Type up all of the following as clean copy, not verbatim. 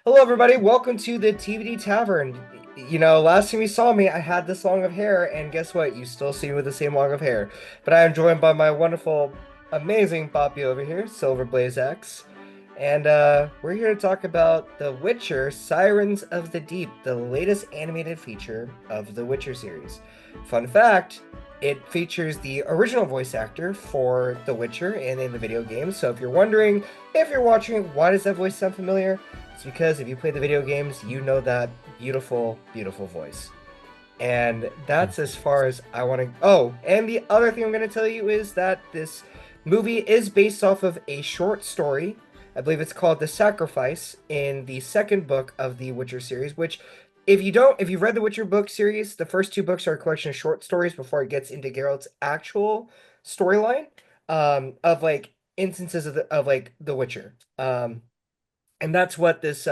Hello, everybody. Welcome to the TBD Tavern. Last time you saw me, I had this long of hair, and guess what? You still see me with the same long of hair. But I am joined by my wonderful, amazing Poppy over here, Silver Blaze X. And we're here to talk about The Witcher Sirens of the Deep, the latest animated feature of the Witcher series. Fun fact, it features the original voice actor for The Witcher and in the video game. So if you're wondering, if you're watching, why does that voice sound familiar? It's because if you play the video games, you know that beautiful, beautiful voice. And that's as far as I want to. Oh, and the other thing I'm going to tell you is that this movie is based off of a short story. I believe it's called The Sacrifice in the second book of the Witcher series, which if you've read the Witcher book series, the first two books are a collection of short stories before it gets into Geralt's actual storyline of like instances of like The Witcher. And that's what this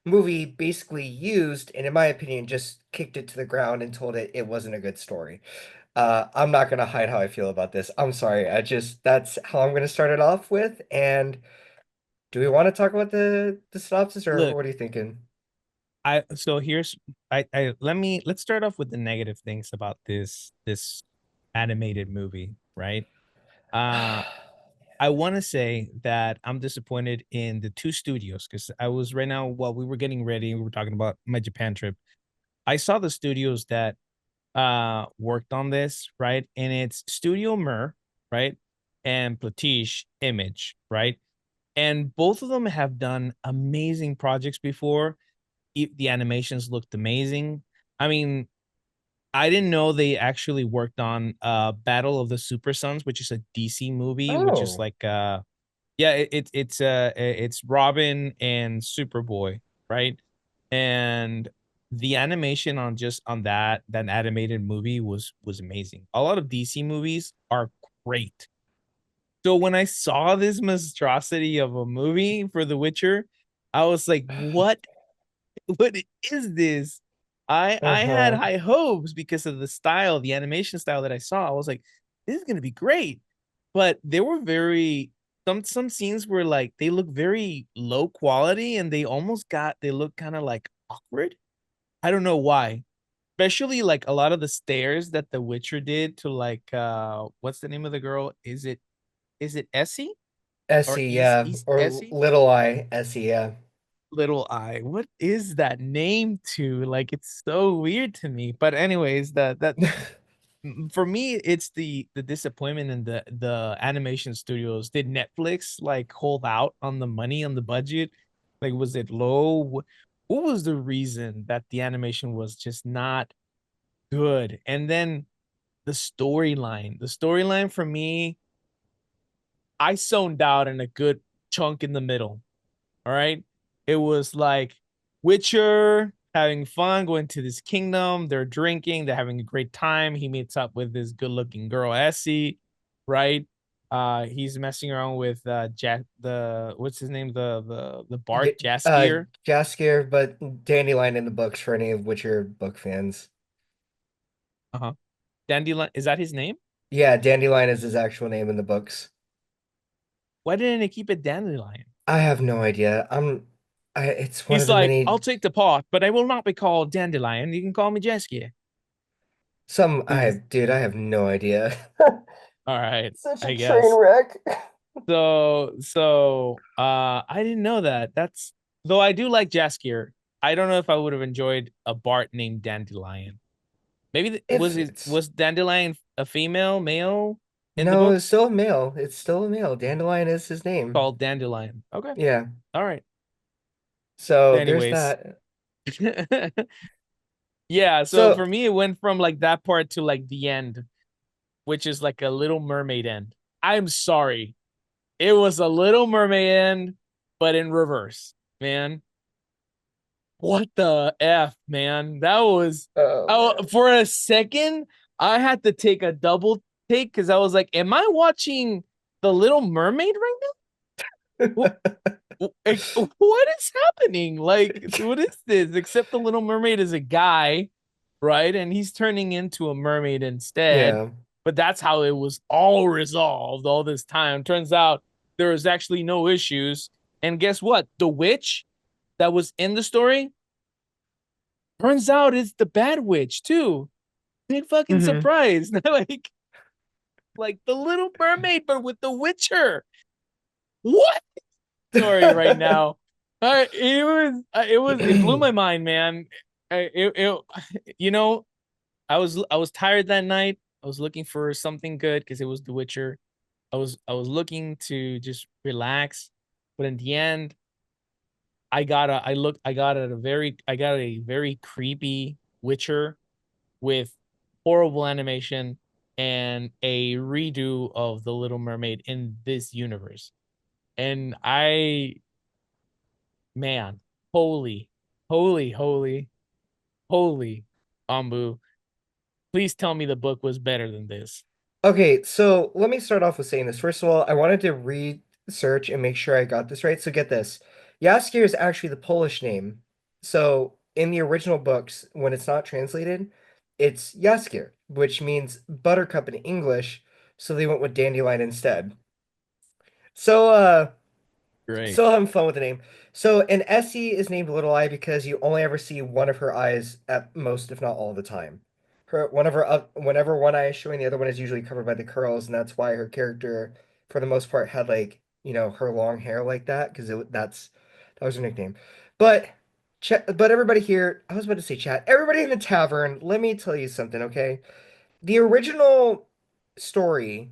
movie basically used, and in my opinion, just kicked it to the ground and told it wasn't a good story. I'm not gonna hide how I feel about this. I'm sorry. That's how I'm gonna start it off with. And do we want to talk about the synopsis, or Look, what are you thinking? I so here's I let's start off with the negative things about this animated movie, right? Uh I want to say that I'm disappointed in the two studios because I was right now while we were getting ready, we were talking about my Japan trip. I saw the studios that worked on this, right? And it's Studio Mer, right? And Platiche Image, right? And both of them have done amazing projects before. The animations looked amazing. I mean, I didn't know they actually worked on Battle of the Super Sons, which is a DC movie, which is Oh, like yeah, it's Robin and Superboy, right? And the animation on just on that animated movie was amazing. A lot of DC movies are great. So when I saw this monstrosity of a movie for The Witcher, I was like, what is this? I had uh-huh. high hopes because of the style, the animation style that I saw. I was like, this is gonna be great. But they were very some scenes were like they look very low quality and they look kind of like awkward. I don't know why. Especially like a lot of the stairs that The Witcher did to like what's the name of the girl? Is it Essie or Essie, yeah, East or Essie? Little Eye Essie, yeah. Little Eye. What is that name to? Like it's so weird to me. But anyways, that for me it's the disappointment in the animation studios. Did Netflix like hold out on the money on the budget? Like was it low? What was the reason that the animation was just not good? And then the storyline for me, I zoned out in a good chunk in the middle. All right. It was like Witcher having fun, going to this kingdom. They're drinking, they're having a great time. He meets up with this good looking girl, Essie, right? He's messing around with the what's his name? The Bart J- Jaskier. Jaskier, but Dandelion in the books for any of Witcher book fans. Uh-huh. Dandelion, is that his name? Yeah, Dandelion is his actual name in the books. Why didn't they keep it Dandelion? I have no idea. It's one of He's the like, I'll many, take the part, but I will not be called Dandelion. You can call me Jaskier. dude, I have no idea. All right, Such a I train guess. wreck. I didn't know that. That's though I do like Jaskier. I don't know if I would have enjoyed a Bart named Dandelion. Maybe If it's, was Dandelion a female, male in the no, it's books? still a male. It's still a male. Dandelion is his name. Called Dandelion. Okay. Yeah. All right. So there's Anyways. that. Yeah, so So for me it went from like that part to like the end, which is like a Little Mermaid end. I'm sorry. It was a Little Mermaid end, but in reverse, man. What the F, man? That was oh oh man. for a second, I had to take a double take because I was like, am I watching The Little Mermaid right now? What is happening? Like, what is this? Except the Little Mermaid is a guy, right? And he's turning into a mermaid instead. Yeah. But that's how it was all resolved all this time. Turns out there was actually no issues. And guess what? The witch that was in the story, turns out it's the bad witch too. Big fucking Hmm. surprise. Like the Little Mermaid, but with the Witcher. What story right now? It blew my mind, man. You know, I was tired that night. I was looking for something good because it was The Witcher. I was looking to just relax, but in the end, I got a very creepy Witcher with horrible animation and a redo of The Little Mermaid in this universe. And man, holy, holy, holy, holy, Ambu. Please tell me the book was better than this. Okay, so let me start off with saying this. First of all, I wanted to research and make sure I got this right. So get this. Jaskier is actually the Polish name. So in the original books, when it's not translated, it's Jaskier, which means buttercup in English. So they went with dandelion instead. So Great. Still having fun with the name. So, and Essie is named Little Eye because you only ever see one of her eyes at most, if not all the time. Whenever one eye is showing, the other one is usually covered by the curls, and that's why her character, for the most part, had like, her long hair like that because that was her nickname. But, but everybody here, I was about to say chat, everybody in the tavern, let me tell you something, okay? The original story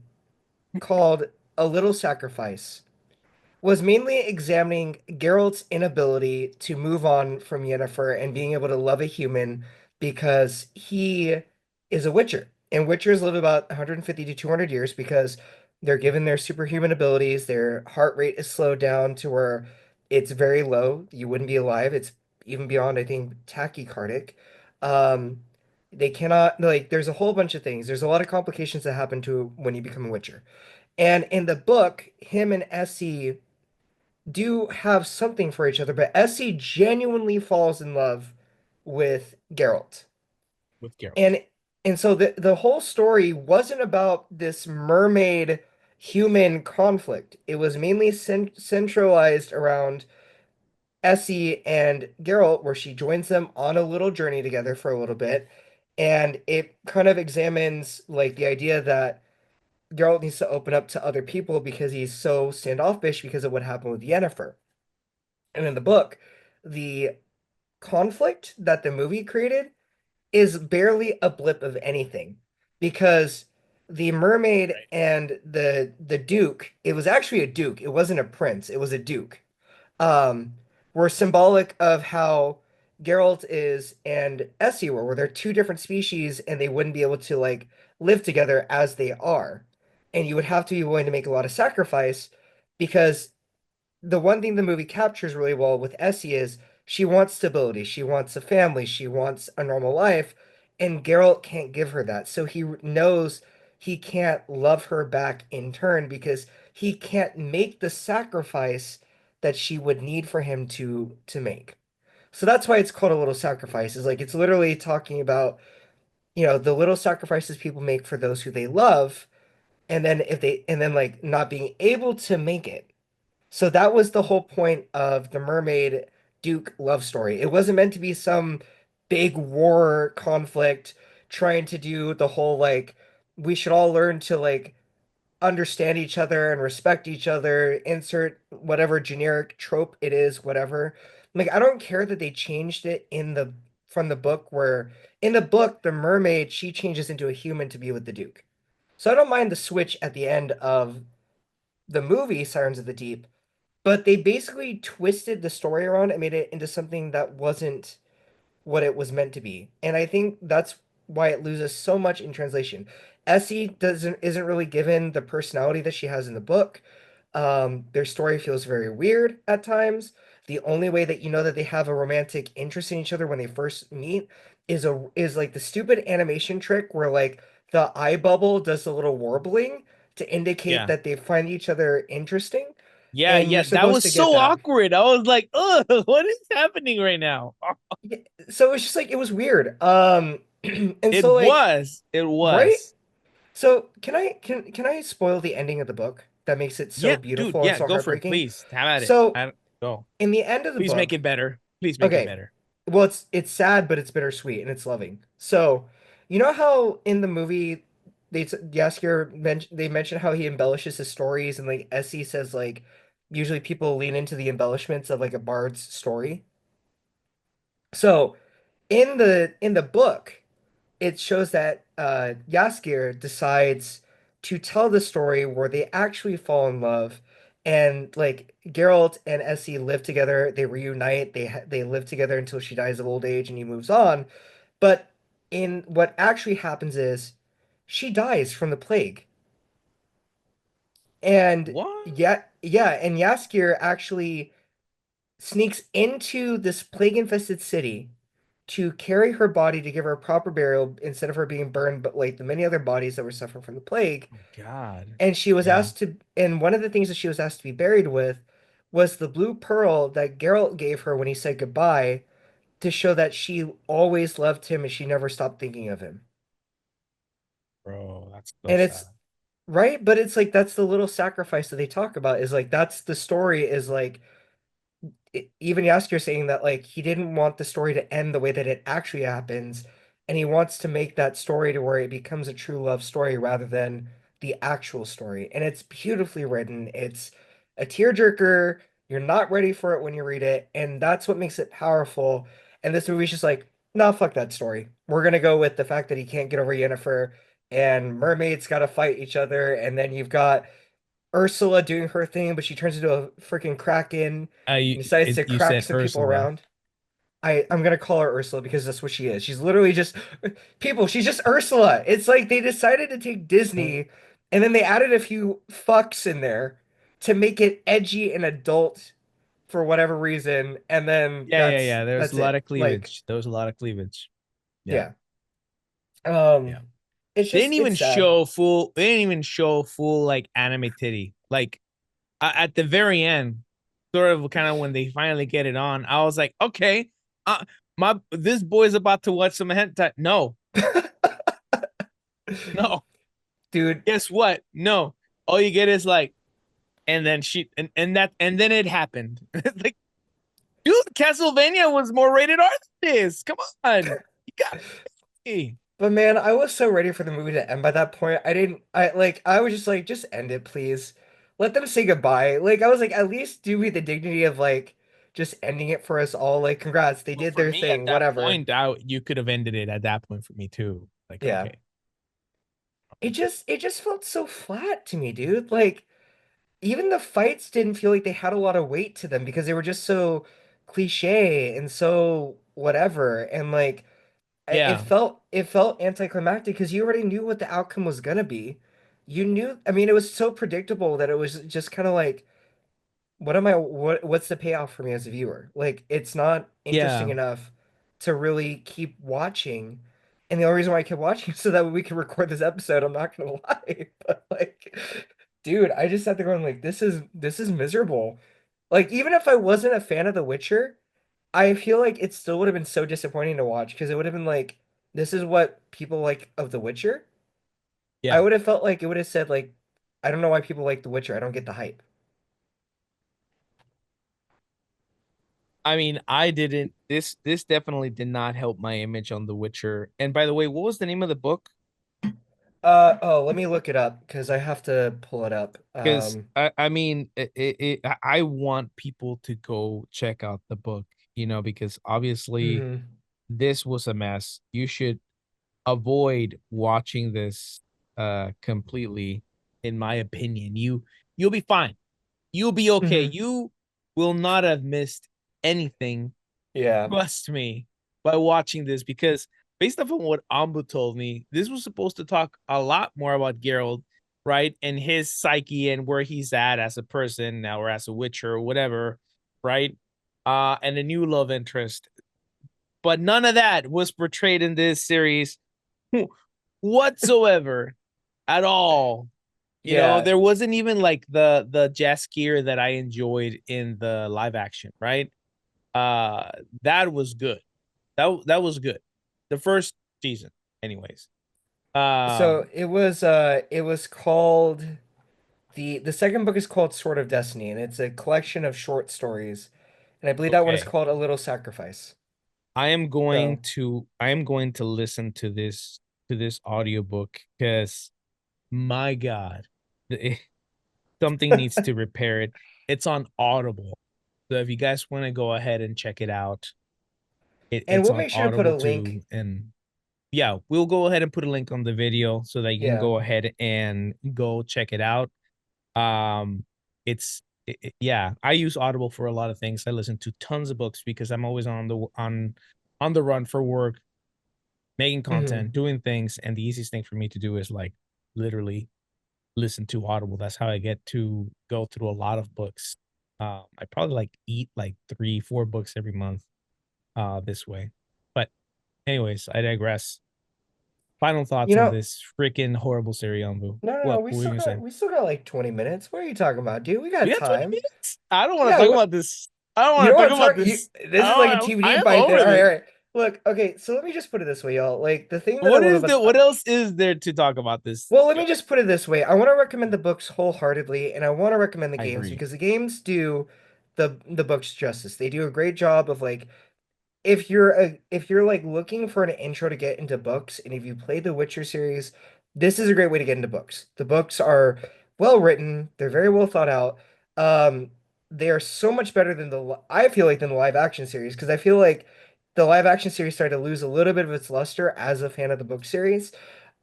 called A Little Sacrifice was mainly examining Geralt's inability to move on from Yennefer and being able to love a human because he is a Witcher. And Witchers live about 150 to 200 years because they're given their superhuman abilities. Their heart rate is slowed down to where it's very low. You wouldn't be alive. It's even beyond, I think, tachycardic. Um, they cannot, like, there's a whole bunch of things. There's a lot of complications that happen to when you become a Witcher. And in the book, him and Essie do have something for each other, but Essie genuinely falls in love with Geralt. With Geralt. And so the whole story wasn't about this mermaid human conflict. It was mainly centralized around Essie and Geralt, where she joins them on a little journey together for a little bit. And it kind of examines like the idea that Geralt needs to open up to other people because he's so standoffish because of what happened with Yennefer. And in the book, the conflict that the movie created is barely a blip of anything because the mermaid Right. and the duke, it was actually a duke, it wasn't a prince, it was a duke, um, were symbolic of how Geralt is and Essie were, where they're two different species and they wouldn't be able to like live together as they are. And you would have to be willing to make a lot of sacrifice because the one thing the movie captures really well with Essie is she wants stability, she wants a family, she wants a normal life, and Geralt can't give her that. So he knows he can't love her back in turn because he can't make the sacrifice that she would need for him to make. So that's why it's called a little sacrifice. Is like it's literally talking about, the little sacrifices people make for those who they love, and then like not being able to make it, so that was the whole point of the Mermaid Duke love story. It wasn't meant to be some big war conflict trying to do the whole like we should all learn to like understand each other and respect each other, insert whatever generic trope it is, whatever. Like I don't care that they changed it in the from the book where in the book the mermaid she changes into a human to be with the Duke. So I don't mind the switch at the end of the movie Sirens of the Deep, but they basically twisted the story around and made it into something that wasn't what it was meant to be. And I think that's why it loses so much in translation. Essie isn't really given the personality that she has in the book. Their story feels very weird at times. The only way that you know that they have a romantic interest in each other when they first meet is like the stupid animation trick where like the eye bubble does a little warbling to indicate Yeah. that they find each other interesting, Yeah, and you're yeah. That supposed was to get so that. awkward. I was like, ugh, what is happening right now? Yeah, so it's just like it was weird. And It so like, was. It right? was. So can I spoil the ending of the book that makes it so Yeah, dude. beautiful and Yeah, so go for it, heartbreaking? please. Have at it. So Go. in the end of the Please make book, it better. Please make it Okay. better. Well, it's sad, but it's bittersweet and it's loving. So, you know how in the movie Jaskier they mention how he embellishes his stories and like Essie says like usually people lean into the embellishments of like a bard's story. So, in the book, it shows that Jaskier decides to tell the story where they actually fall in love, and like Geralt and Essie live together. They reunite. They live together until she dies of old age, and he moves on. But in what actually happens is she dies from the plague, and What? and Jaskier actually sneaks into this plague-infested city to carry her body to give her a proper burial instead of her being burned, but like the many other bodies that were suffering from the plague. Oh God. And she was Yeah. asked to, and one of the things that she was asked to be buried with was the blue pearl that Geralt gave her when he said goodbye to show that she always loved him and she never stopped thinking of him. Bro, that's so And sad. it's right, but it's like that's the little sacrifice that they talk about is like that's the story is like even Yasker saying that like he didn't want the story to end the way that it actually happens, and he wants to make that story to where it becomes a true love story rather than the actual story. And it's beautifully written. It's a tearjerker. You're not ready for it when you read it, and that's what makes it powerful. And this movie's just like, no, fuck that story. We're gonna go with the fact that he can't get over Yennefer, and mermaids gotta fight each other, and then you've got Ursula doing her thing, but she turns into a freaking kraken and decides to You crack said some people Ursula. around. I'm gonna call her Ursula because that's what she is. She's literally just people, she's just Ursula. It's like they decided to take Disney and then they added a few fucks in there to make it edgy and adult for whatever reason, and then Yeah, yeah, that's yeah. There's a that's lot it. of Like, cleavage. There was a lot of cleavage. Yeah, yeah. yeah. Um, They didn't even it's sad. show full. They didn't even show full like anime titty. Like at the very end, sort of kind of when they finally get it on, I was like, okay, my this boy's about to watch some hentai. No, no. Dude, Guess what? No. All you get is like, and then and then it happened. Like, dude, Castlevania was more rated R than this. Come on, you got me. but man, I was so ready for the movie to end by that point. I was just like, just end it, please. Let them say goodbye. Like, I was like, at least do me the dignity of like just ending it for us all. Like, congrats, they Well, did for their me at thing, that whatever. point, you could have ended it at that point for me too. Like, Yeah. okay, It just felt so flat to me, dude. Like, even the fights didn't feel like they had a lot of weight to them because they were just so cliche and so whatever. And like yeah, it felt anticlimactic because you already knew what the outcome was gonna be. You knew, I mean, it was so predictable that it was just kind of like, what's the payoff for me as a viewer? Like, it's not interesting yeah. enough to really keep watching. And the only reason why I kept watching is so that we can record this episode. I'm not gonna lie, but like, dude, I just sat there going like, this is miserable. Like, even if I wasn't a fan of The Witcher. I feel like it still would have been so disappointing to watch because it would have been like, this is what people like of The Witcher. I Yeah. would have felt like it would have said like, I don't know why people like The Witcher. I don't get the hype. I mean, I didn't. This definitely did not help my image on The Witcher. And by the way, what was the name of the book? Oh, let me look it up because I have to pull it up. Because I mean, I want people to go check out the book. Because obviously Mhm. this was a mess. You should avoid watching this completely, in my opinion. You'll be fine. You'll be okay. Mhm. You will not have missed anything. Yeah. Trust me, by watching this, because based off of what Ambu told me, this was supposed to talk a lot more about Geralt, right? And his psyche and where he's at as a person now or as a witcher or whatever, right? And a new love interest. But none of that was portrayed in this series whatsoever at all. Yeah. There wasn't even like the Jaskier that I enjoyed in the live action, right? Uh that was good. That was good. The first season, anyways. So Um, it was called the second book is called Sword of Destiny, and it's a collection of short stories. and I believe that one is Okay. called A Little Sacrifice. So, I am going to listen to this audiobook because my God, something needs to repair it. It's on Audible. So if you guys want to go ahead and check it out, and it's we'll on make sure to put a Audible link. too. And yeah, we'll go ahead and put a link on the video so that you can Yeah. go ahead and go check it out. Um, yeah, I use Audible for a lot of things. I listen to tons of books because I'm always on the run for work, making Mhm. content, doing things, and the easiest thing for me to do is like literally listen to Audible. That's how I get to go through a lot of books. I probably like eat like 3, 4 books every month this way. But anyways, I digress. Final You thoughts on know, this freaking horrible Seriombu. no, no, no. What were you gonna say? We still got like 20 minutes. What are you talking about, dude? We We got got 20 time. minutes. I don't want to Yeah, talk what about this. I don't you want don't to talk want to about talk you this. this is like a I TBD am bite then. over All right, all this. right. Look, okay, so let me just put it this way, y'all. Like the thing that I love about What else is there to talk about this well, let me show? just put it this way. I want to recommend the books wholeheartedly, and I want to recommend the I games agree. because the games do the books justice. They do a great job of like if you're like looking for an intro to get into books, and if you play the Witcher series, this is a great way to get into books. The books are well written, they're very well thought out. Um, they are so much better than I feel like than the live action series because I feel like the live action series started to lose a little bit of its luster as a fan of the book series.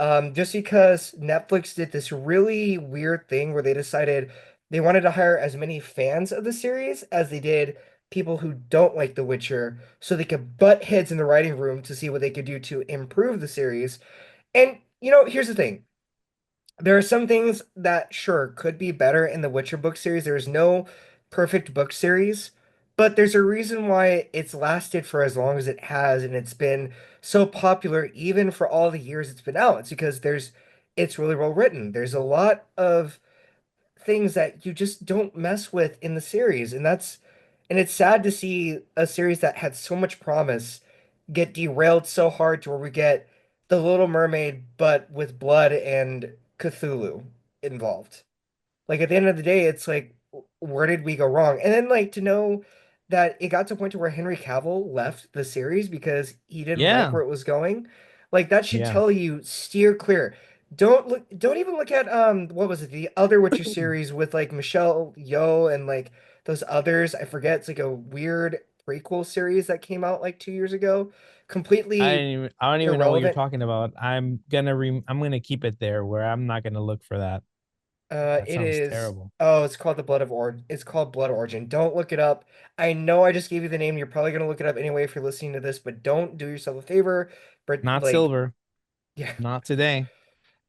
Just because Netflix did this really weird thing where they decided they wanted to hire as many fans of the series as they did people who don't like The Witcher so they could butt heads in the writing room to see what they could do to improve the series. And, here's the thing. There are some things that, sure, could be better in the Witcher book series. There is no perfect book series, but there's a reason why it's lasted for as long as it has, and it's been so popular even for all the years it's been out. It's because it's really well written. There's a lot of things that you just don't mess with in the series. And it's sad to see a series that had so much promise get derailed so hard to where we get The Little Mermaid, but with blood and Cthulhu involved. Like at the end of the day, it's like, where did we go wrong? And then like to know that it got to a point to where Henry Cavill left the series because he didn't like Yeah. where it was going. Like that should Yeah. tell you steer clear. Don't even look at what was it, the other Witcher series with like Michelle Yeoh and like those others. I forget. It's like a weird prequel series that came out like 2 years ago. Completely I don't even know what you're irrelevant. talking about. I'm gonna keep it there where I'm not gonna look for that. That It sounds is. terrible. Oh, it's called the Blood of Or. It's called Blood Origin. Don't look it up. I know I just gave you the name. You're probably gonna look it up anyway if you're listening to this, but don't do yourself a favor. But Not like, silver. yeah, Not today.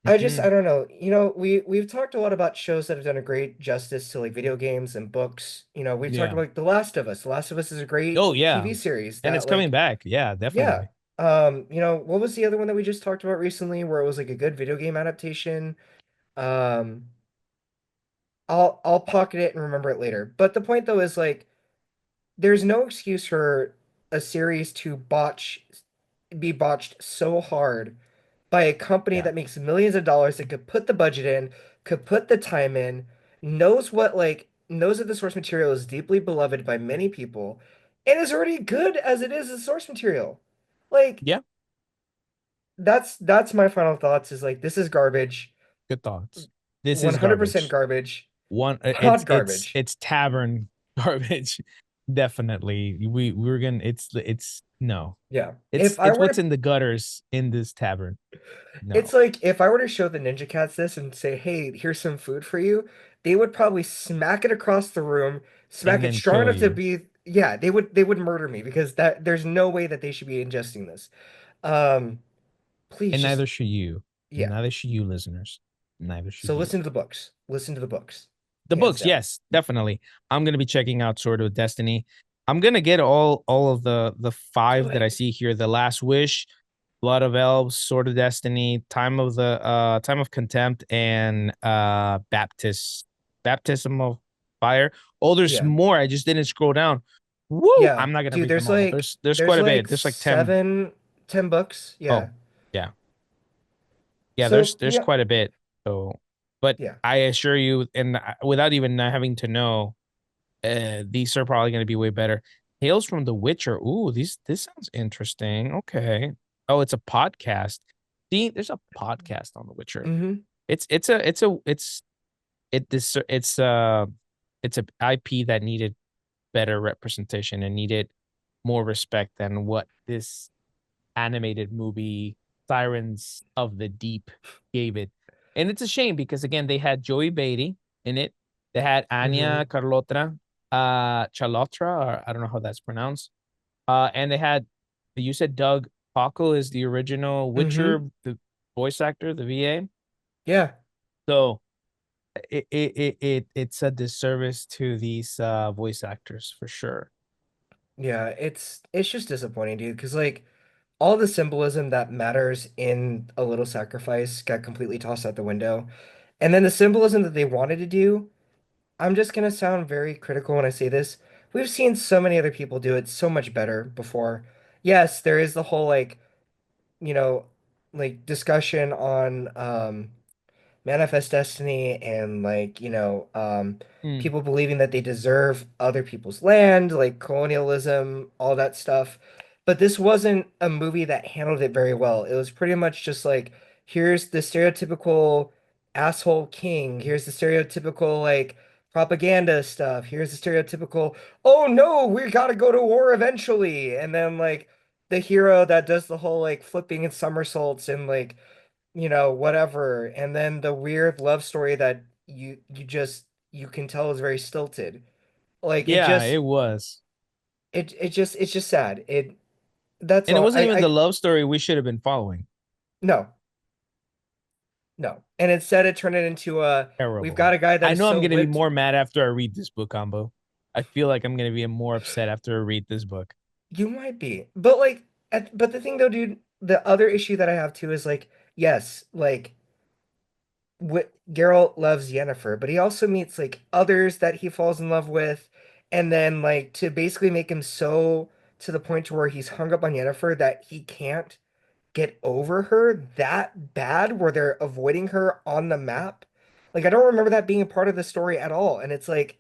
I Mm-mm. don't know. We've talked a lot about shows that have done a great justice to like video games and books. We've talked Yeah. about like, The Last of Us. The Last of Us is a great Oh yeah. TV series And it's that coming like, back. Yeah, yeah. definitely. What was the other one that we just talked about recently where it was like a good video game adaptation? Um. I'll pocket it and remember it later. But the point though is like there's no excuse for a series to be botched so hard by a company Yeah. that makes millions of dollars that could put the budget in, could put the time in, knows that the source material is deeply beloved by many people, and is already good as it is as source material. Like Yeah. that's my final thoughts is like this is garbage. Good thoughts. This is 100% garbage. garbage. One Hot garbage. it's tavern garbage. Definitely. We're gonna it's no. Yeah. If I It's were what's to in the gutters in this tavern. It's No. like if I were to show the Ninja Cats this and say, "Hey, here's some food for you," they would probably smack it across the room, And smack it then strong kill enough to you. be, yeah, they would murder me because that there's no way that they should be ingesting this. Um, please And just neither should you. yeah. Neither should you, listeners. Neither should So you. listen to the books. Listen to the books. The Hands books, down. yes, definitely. I'm gonna be checking out Sword of Destiny. I'm gonna get all of the Do five that I it. see here: The Last Wish, Blood of Elves, Sword of Destiny, Time of Contempt, and Baptism of Fire. Oh, there's Yeah. more. I just didn't scroll down. Woo! Yeah. I'm not gonna Dude, read them all. There's quite a bit. There's like 10. 10 books. Yeah. Oh, yeah. Yeah, So, there's quite a bit. So, but yeah. I assure you, and without even having to know, these are probably going to be way better. Tales from the Witcher. Ooh, this sounds interesting. Okay. Oh, it's a podcast. See, there's a podcast on The Witcher. Hmm. It this it's a IP that needed better representation and needed more respect than what this animated movie Sirens of the Deep gave it. And it's a shame because again they had Joey Beatty in it. They had Hmm. Anya Carlotra, Chalotra, or I don't know how that's pronounced. And they had you said Doug Paco is the original Hmm. Witcher, the voice actor, the VA. Yeah. So it's a disservice to these voice actors for sure. Yeah, it's just disappointing, dude, because like all the symbolism that matters in A Little Sacrifice got completely tossed out the window. And then the symbolism that they wanted to do, I'm just gonna sound very critical when I say this. We've seen so many other people do it so much better before. Yes, there is the whole like, you know, like discussion on Manifest Destiny and like, Mm. people believing that they deserve other people's land, like colonialism, all that stuff. But this wasn't a movie that handled it very well. It was pretty much just like, here's the stereotypical asshole king. Here's the stereotypical like propaganda stuff. Here's the stereotypical, oh no, we gotta go to war eventually. And then like the hero that does the whole like flipping and somersaults and like whatever. And then the weird love story that you can tell is very stilted. Like it Yeah, just it was. it's just sad. That's And it all. wasn't even the I love story we should have been following. No, no. And instead it turned it into a we've Terrible. got a guy that I is know I'm so gonna be whipped. more mad after I read this book combo. I feel like I'm gonna be more upset after I read this book. You might be. But like but the thing though, dude, the other issue that I have too is like, yes, like Geralt loves Yennefer, but he also meets like others that he falls in love with, and then like to basically make him so to the point to where he's hung up on Yennefer that he can't get over her that bad, where they're avoiding her on the map. Like I don't remember that being a part of the story at all, and it's like,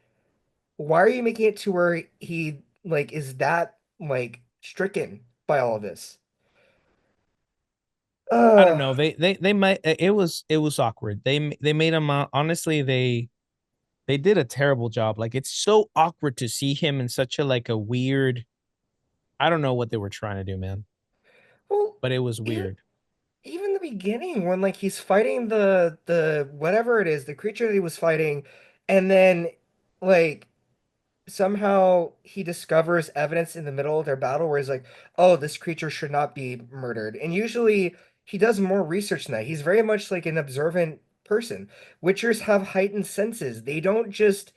why are you making it to where he like is that like stricken by all of this? I don't Ugh. know. They might. It was awkward. They made him honestly. They did a terrible job. Like it's so awkward to see him in such a like a weird. I don't know what they were trying to do, man. Well, But it was even weird. even the beginning when like he's fighting the whatever it is, the creature that he was fighting, and then like somehow he discovers evidence in the middle of their battle where he's like, oh, this creature should not be murdered. And usually he does more research than that. He's very much like an observant person. Witchers have heightened senses. They don't just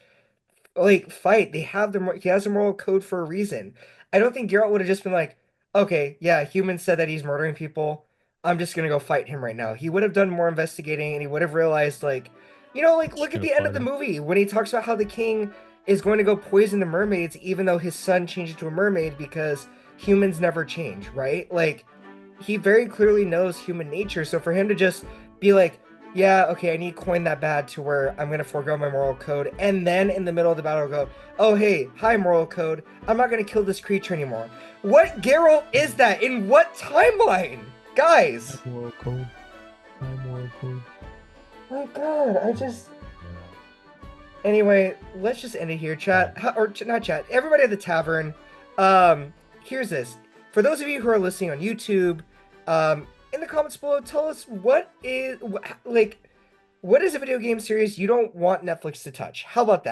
like fight. They have he has a moral code for a reason. I don't think Geralt would have just been like, okay, yeah, humans said that he's murdering people. I'm just gonna go fight him right now. He would have done more investigating and he would have realized like, like look Should at have the end of fought the him. movie when he talks about how the king is going to go poison the mermaids even though his son changed into a mermaid because humans never change, right? Like he very clearly knows human nature. So for him to just be like, yeah, okay, I need to coin that bad to where I'm gonna forego my moral code, and then in the middle of the battle go, oh hey, hi moral code, I'm not gonna kill this creature anymore. What Geralt is that? In what timeline? My Guys! moral code. My moral code. My God, I just anyway, let's just end it here, chat. Or not chat. Everybody at the tavern. Here's this. For those of you who are listening on YouTube, in the comments below, tell us like what is a video game series you don't want Netflix to touch? How about that?